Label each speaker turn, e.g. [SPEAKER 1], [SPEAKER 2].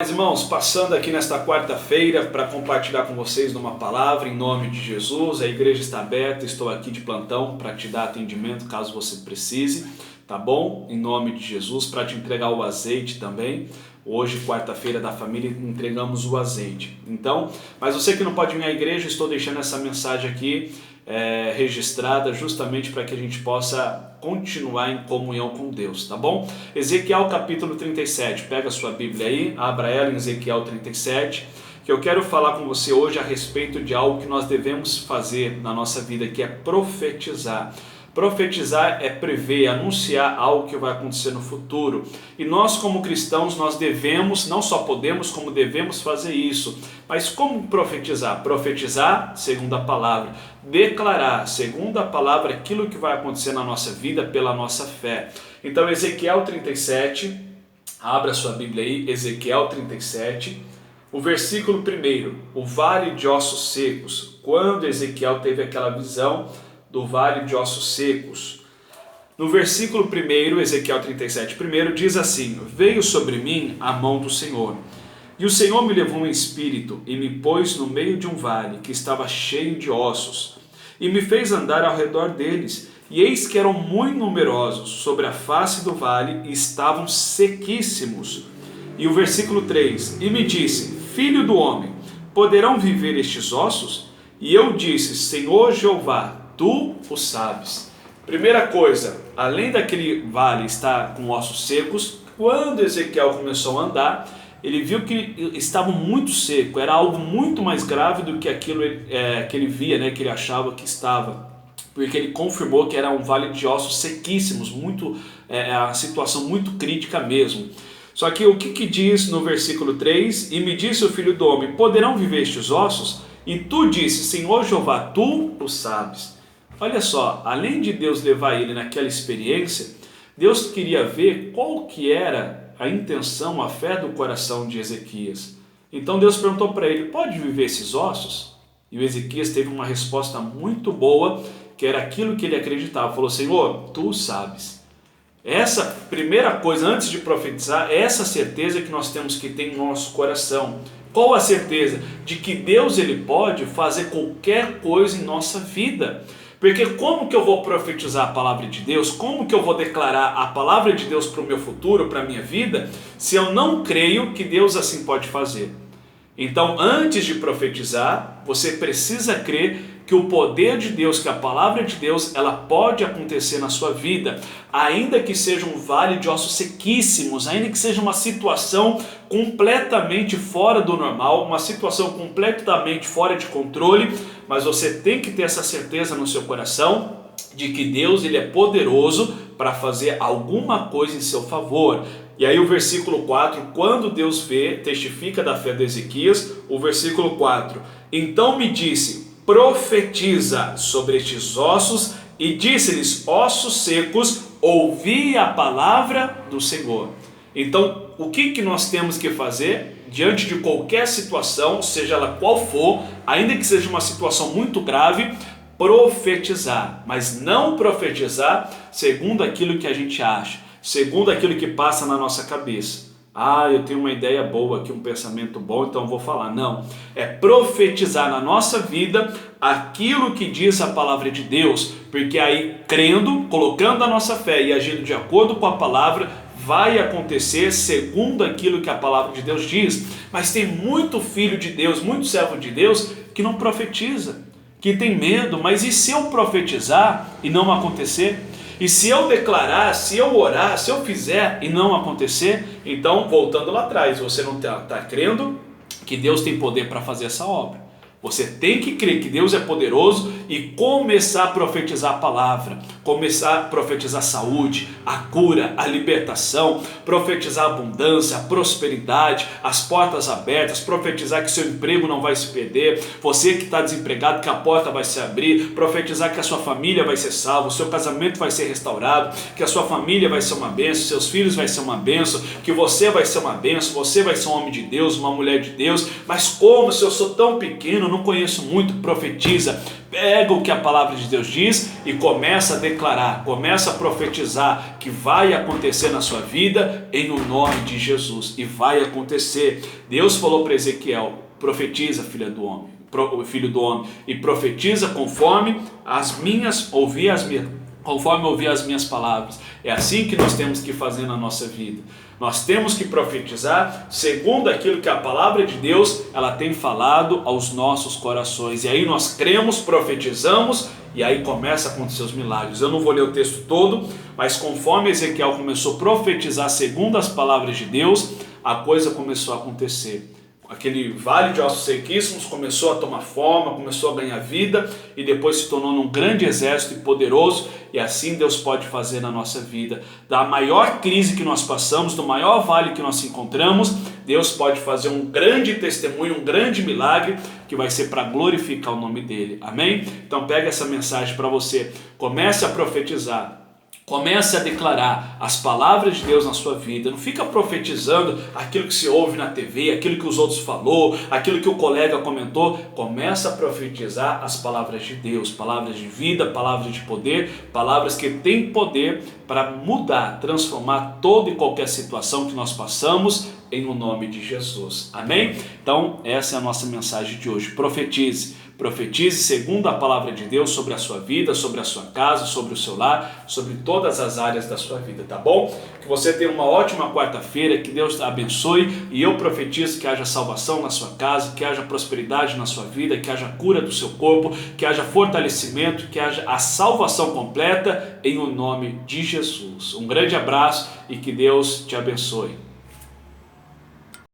[SPEAKER 1] Mas, irmãos, passando aqui nesta quarta-feira para compartilhar com vocês uma palavra em nome de Jesus. A igreja está aberta, estou aqui de plantão para te dar atendimento caso você precise, tá bom? Em nome de Jesus, para te entregar o azeite também. Hoje, quarta-feira da família, entregamos o azeite. Então, mas você que não pode vir à igreja, estou deixando essa mensagem aqui registrada justamente para que a gente possa continuar em comunhão com Deus, tá bom? Ezequiel capítulo 37, pega a sua Bíblia aí, abra ela em Ezequiel 37, que eu quero falar com você hoje a respeito de algo que nós devemos fazer na nossa vida, que é profetizar. Profetizar é prever, anunciar algo que vai acontecer no futuro. E nós como cristãos, nós devemos, não só podemos, como devemos fazer isso. Mas como profetizar? Profetizar, segundo a palavra. Declarar, segundo a palavra, aquilo que vai acontecer na nossa vida pela nossa fé. Então Ezequiel 37, abra sua Bíblia aí, Ezequiel 37, o versículo 1, o vale de ossos secos. Quando Ezequiel teve aquela visão do vale de ossos secos. No versículo 1, Ezequiel 37, primeiro, diz assim: Veio sobre mim a mão do Senhor, e o Senhor me levou em espírito e me pôs no meio de um vale que estava cheio de ossos, e me fez andar ao redor deles, e eis que eram muito numerosos sobre a face do vale e estavam sequíssimos. E o versículo 3, e me disse: Filho do homem, poderão viver estes ossos? E eu disse: Senhor Jeová, tu o sabes. Primeira coisa, além daquele vale estar com ossos secos, quando Ezequiel começou a andar, ele viu que estava muito seco, era algo muito mais grave do que aquilo que ele via, né, que ele achava que estava, porque ele confirmou que era um vale de ossos sequíssimos, a situação muito crítica mesmo. Só que o que diz no versículo 3? E me disse o filho do homem: poderão viver estes ossos? E tu disse: Senhor Jeová, tu o sabes. Olha só, além de Deus levar ele naquela experiência, Deus queria ver qual que era a intenção, a fé do coração de Ezequias. Então Deus perguntou para ele: pode viver esses ossos? E o Ezequias teve uma resposta muito boa, que era aquilo que ele acreditava. Falou: Senhor, tu sabes. Essa primeira coisa, antes de profetizar, é essa certeza que nós temos que ter em nosso coração. Qual a certeza? De que Deus ele pode fazer qualquer coisa em nossa vida. Porque como que eu vou profetizar a palavra de Deus? Como que eu vou declarar a palavra de Deus para o meu futuro, para a minha vida, se eu não creio que Deus assim pode fazer? Então, antes de profetizar, você precisa crer que o poder de Deus, que a palavra de Deus, ela pode acontecer na sua vida, ainda que seja um vale de ossos sequíssimos, ainda que seja uma situação completamente fora do normal, uma situação completamente fora de controle, mas você tem que ter essa certeza no seu coração de que Deus ele é poderoso para fazer alguma coisa em seu favor. E aí o versículo 4, quando Deus vê, testifica da fé de Ezequias, o versículo 4, então me disse: profetiza sobre estes ossos, e disse-lhes: ossos secos, ouvi a palavra do Senhor. Então, o que nós temos que fazer diante de qualquer situação, seja ela qual for, ainda que seja uma situação muito grave? Profetizar, mas não profetizar segundo aquilo que a gente acha, segundo aquilo que passa na nossa cabeça. Ah, eu tenho uma ideia boa aqui, um pensamento bom, então eu vou falar. Não, é profetizar na nossa vida aquilo que diz a palavra de Deus, porque aí crendo, colocando a nossa fé e agindo de acordo com a palavra, vai acontecer segundo aquilo que a palavra de Deus diz. Mas tem muito filho de Deus, muito servo de Deus que não profetiza, que tem medo. Mas e se eu profetizar e não acontecer? E se eu declarar, se eu orar, se eu fizer e não acontecer? Então, voltando lá atrás, você não está crendo que Deus tem poder para fazer essa obra. Você tem que crer que Deus é poderoso e começar a profetizar a palavra, começar a profetizar a saúde, a cura, a libertação, profetizar a abundância, a prosperidade, as portas abertas, profetizar que seu emprego não vai se perder, você que está desempregado, que a porta vai se abrir, profetizar que a sua família vai ser salva, o seu casamento vai ser restaurado, que a sua família vai ser uma bênção, seus filhos vai ser uma bênção, que você vai ser uma bênção, você vai ser um homem de Deus, uma mulher de Deus. Mas como, se eu sou tão pequeno, eu não conheço muito. Profetiza, pega o que a palavra de Deus diz e começa a declarar, começa a profetizar que vai acontecer na sua vida em o nome de Jesus, e vai acontecer. Deus falou para Ezequiel: profetiza, filho do homem, e profetiza conforme ouvi as minhas palavras. É assim que nós temos que fazer na nossa vida. Nós temos que profetizar segundo aquilo que a palavra de Deus ela tem falado aos nossos corações. E aí nós cremos, profetizamos, e aí começa a acontecer os milagres. Eu não vou ler o texto todo, mas conforme Ezequiel começou a profetizar segundo as palavras de Deus, a coisa começou a acontecer. Aquele vale de ossos sequíssimos começou a tomar forma, começou a ganhar vida, e depois se tornou num grande exército e poderoso. E assim Deus pode fazer na nossa vida. Da maior crise que nós passamos, do maior vale que nós encontramos, Deus pode fazer um grande testemunho, um grande milagre, que vai ser para glorificar o nome dele. Amém? Então pega essa mensagem para você. Comece a profetizar. Comece a declarar as palavras de Deus na sua vida. Não fica profetizando aquilo que se ouve na TV, aquilo que os outros falou, aquilo que o colega comentou. Comece a profetizar as palavras de Deus, palavras de vida, palavras de poder, palavras que têm poder para mudar, transformar toda e qualquer situação que nós passamos em o nome de Jesus. Amém? Então essa é a nossa mensagem de hoje. Profetize. Profetize segundo a palavra de Deus sobre a sua vida, sobre a sua casa, sobre o seu lar, sobre todas as áreas da sua vida, tá bom? Que você tenha uma ótima quarta-feira, que Deus te abençoe, e eu profetizo que haja salvação na sua casa, que haja prosperidade na sua vida, que haja cura do seu corpo, que haja fortalecimento, que haja a salvação completa em o nome de Jesus. Um grande abraço e que Deus te abençoe.